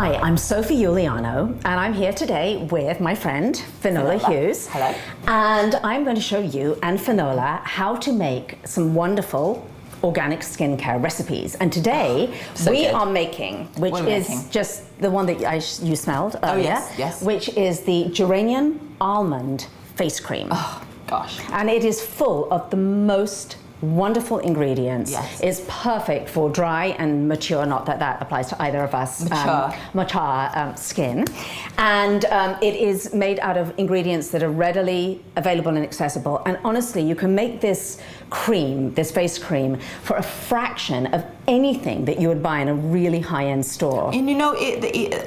Hi, I'm Sophie Giuliano, and I'm here today with my friend, Finola Hughes. Hello. And I'm going to show you and Finola how to make some wonderful organic skincare recipes. And today we are making, which is just the one that you smelled earlier, yes. which is the Geranium Almond face cream. Oh, gosh. And it is full of the most wonderful ingredients. Yes. It's perfect for dry and mature, not that that applies to either of us, mature skin. And it is made out of ingredients that are readily available and accessible. And honestly, you can make this cream, this face cream, for a fraction of anything that you would buy in a really high-end store. And you know,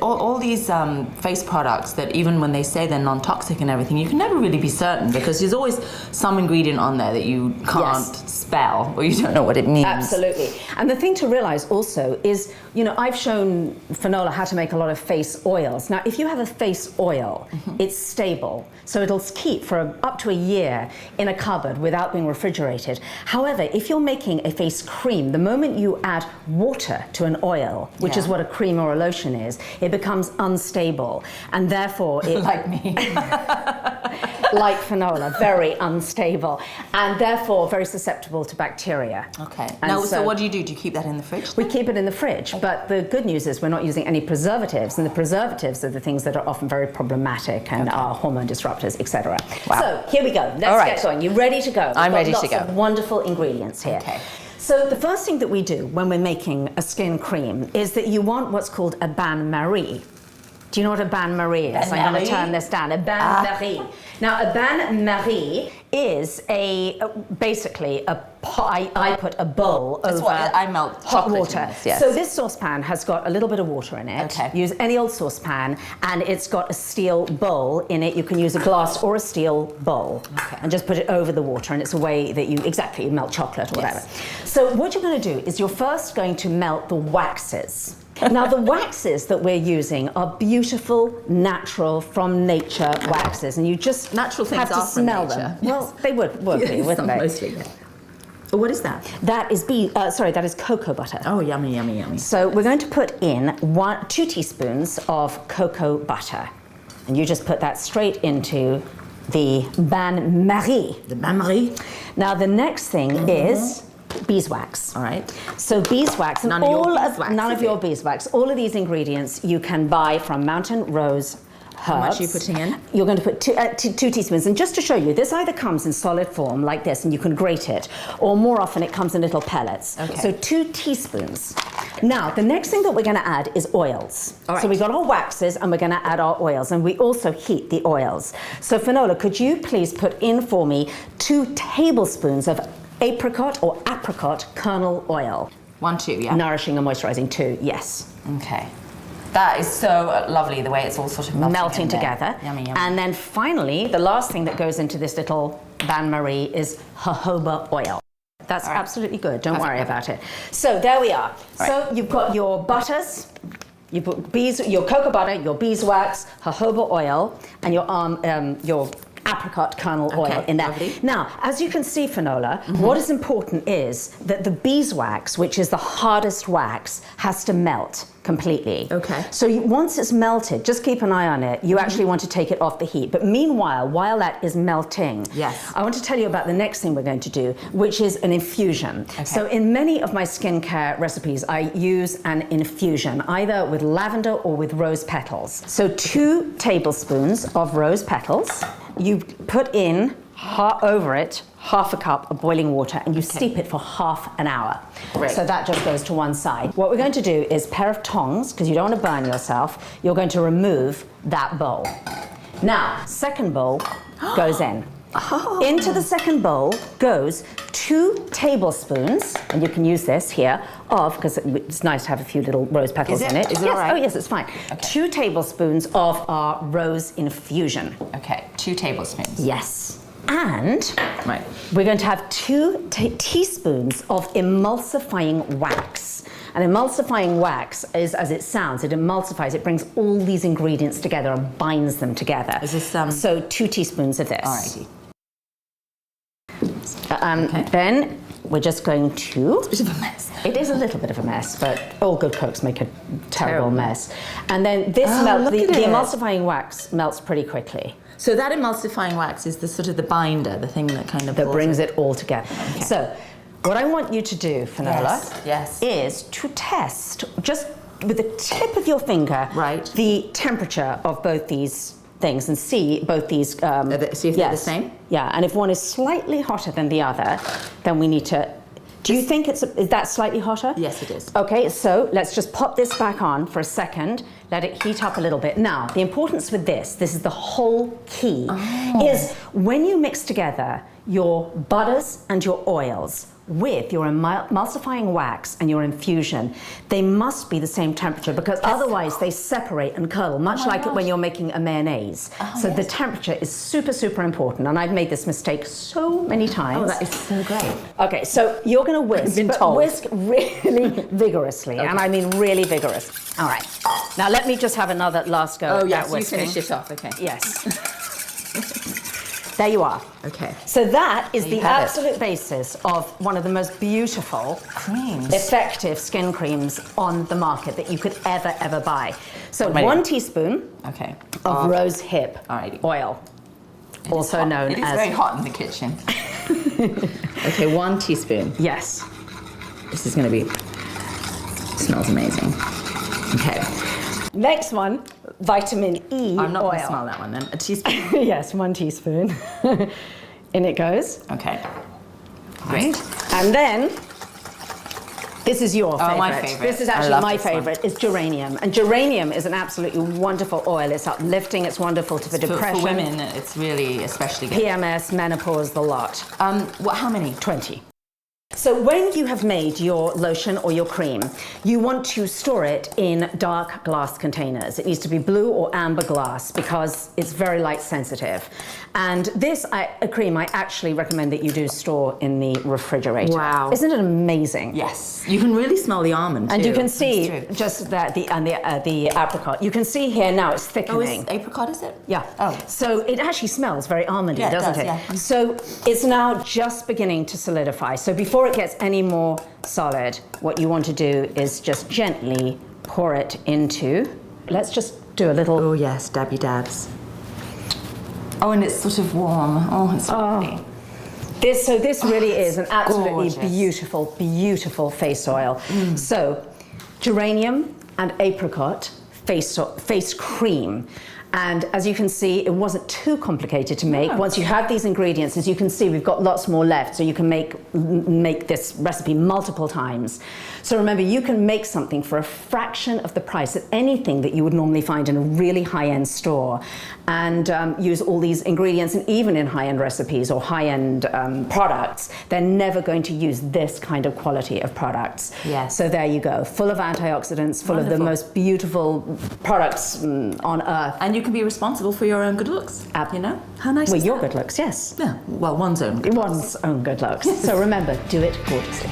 all these face products that even when they say they're non-toxic and everything, you can never really be certain because there's always some ingredient on there that you can't spell or you don't know what it means. Absolutely. And the thing to realize also is, you know, I've shown Finola how to make a lot of face oils. Now, if you have a face oil, it's stable. So it'll keep for up to a year in a cupboard without being refrigerated. However, if you're making a face cream, the moment you add water to an oil, which is what a cream or a lotion is, it becomes unstable. And therefore it... like me. Like Finola, very unstable. And therefore very susceptible to bacteria. Okay. And now, so what do? Do you keep that in the fridge? We keep it in the fridge, but the good news is we're not using any preservatives, and the preservatives are the things that are often very problematic and are hormone disruptors, etc. Wow. So here we go. Let's get going. You ready to go? I'm ready to go. We've got lots of wonderful ingredients here. Okay. So the first thing that we do when we're making a skin cream is that you want what's called a bain-marie. Do you know what a bain-marie is? I'm going to turn this down. A bain-marie. Now, a bain-marie is basically I put a bowl over I melt hot water. Yes. So this saucepan has got a little bit of water in it. Okay. Use any old saucepan, and it's got a steel bowl in it. You can use a glass or a steel bowl, and just put it over the water, and it's a way that you melt chocolate or whatever. So what you're going to do is you're first going to melt the waxes. Now, the waxes that we're using are beautiful, natural, from nature waxes, and you just natural things have to smell them. Well, they would be, wouldn't they? Mostly. Oh, what is that? That is that is cocoa butter. Oh, yummy, yummy, yummy. So we're going to put in 2 teaspoons of cocoa butter, and you just put that straight into the bain-marie. The bain-marie. Now, the next thing is beeswax. All right. So beeswax, and none of your beeswax. All of these ingredients you can buy from Mountain Rose Herbs. How much are you putting in? You're going to put 2 teaspoons. And just to show you, this either comes in solid form like this, and you can grate it, or more often it comes in little pellets. Okay. So 2 teaspoons. Now, the next thing that we're going to add is oils. All right. So we've got our waxes, and we're going to add our oils, and we also heat the oils. So Finola, could you please put in for me 2 tablespoons of apricot or apricot kernel oil? 1, 2, yeah. Nourishing and moisturizing 2, yes. Okay. That is so lovely, the way it's all sort of melting together. Yummy, yummy. And then finally, the last thing that goes into this little bain-marie is jojoba oil. That's absolutely good. Don't worry about it. So there we are. So you've got your butters, you put your cocoa butter, your beeswax, jojoba oil, and your apricot kernel oil in there. Lovely. Now, as you can see, Finola, what is important is that the beeswax, which is the hardest wax, has to melt completely. Okay. So once it's melted, just keep an eye on it. You actually want to take it off the heat. But meanwhile, while that is melting, I want to tell you about the next thing we're going to do, which is an infusion. Okay. So in many of my skincare recipes, I use an infusion, either with lavender or with rose petals. So 2 tablespoons of rose petals. You put in over it half a cup of boiling water, and you steep it for half an hour. Great. So that just goes to one side. What we're going to do is a pair of tongs, because you don't want to burn yourself, you're going to remove that bowl. Now, second bowl goes in. Into the second bowl goes 2 tablespoons, and you can use this here, because it's nice to have a few little rose petals in it. Is it all right? Oh yes, it's fine. Okay. 2 tablespoons of our rose infusion. Okay, 2 tablespoons. Yes. And we're going to have 2 teaspoons of emulsifying wax. And emulsifying wax is, as it sounds, it emulsifies, it brings all these ingredients together and binds them together. Is this So 2 teaspoons of this. Alrighty. Then we're just going to... It's a bit of a mess. It is a little bit of a mess, but all good cooks make a terrible mess. And then this the emulsifying wax melts pretty quickly. So that emulsifying wax is the sort of the binder, the thing that kind of brings it all together. Okay. So what I want you to do, Finola, is to test just with the tip of your finger the temperature of both these things and see both these. See if they're the same? Yeah, and if one is slightly hotter than the other, then we need to. Do you think is that slightly hotter? Yes, it is. Okay, so let's just pop this back on for a second, let it heat up a little bit. Now, the importance with this is the whole key, is when you mix together your butters and your oils with your emulsifying wax and your infusion, they must be the same temperature, because otherwise they separate and curdle, much like when you're making a mayonnaise. So the temperature is super, super important, and I've made this mistake so many times. Oh, that is so great. Okay, so you're going to whisk, whisk really vigorously, and I mean really vigorous. All right, now let me just have another last go at that whisking. You finish it off, okay. Yes. There you are. Okay. So that is the absolute basis of one of the most beautiful, effective skin creams on the market that you could ever buy. So 1 teaspoon of rose hip oil, also known as... It is very hot in the kitchen. Okay, 1 teaspoon. Yes. This is going to be... smells amazing. Okay. Next one, vitamin E I'm not oil. going to smell that one then. A teaspoon? Yes, 1 teaspoon. In it goes. Okay. Great. And then, this is your favorite. Oh, my favorite. This is actually my favorite. It's geranium. And geranium is an absolutely wonderful oil. It's uplifting. It's wonderful for depression. For women, it's really especially good. PMS, menopause, the lot. How many? 20. So when you have made your lotion or your cream, you want to store it in dark glass containers. It needs to be blue or amber glass because it's very light sensitive. And this cream, I actually recommend that you do store in the refrigerator. Wow. Isn't it amazing? Yes. You can really smell the almond and too. you can see just that the apricot. You can see here now it's thickening. Oh, apricot is it? Yeah. Oh. So it actually smells very almondy, doesn't it? Yeah. So it's now just beginning to solidify. So before it gets any more solid, what you want to do is just gently pour it into. Let's just do a little. Oh yes, dabby dabs. Oh, and it's sort of warm. Oh, it's lovely. This really is an absolutely beautiful, beautiful face oil. So, geranium and apricot face cream. And as you can see, it wasn't too complicated to make. Once you have these ingredients, as you can see, we've got lots more left, so you can make this recipe multiple times. So remember, you can make something for a fraction of the price of anything that you would normally find in a really high-end store, and use all these ingredients. And even in high-end recipes or high-end products, they're never going to use this kind of quality of products. Yes. So there you go, full of antioxidants, full of the most beautiful products on earth. And you can be responsible for your own good looks. You know? How nice Well, is your that? good looks, yes. Yeah, well, one's own good looks. One's own good looks. So remember, do it gorgeously.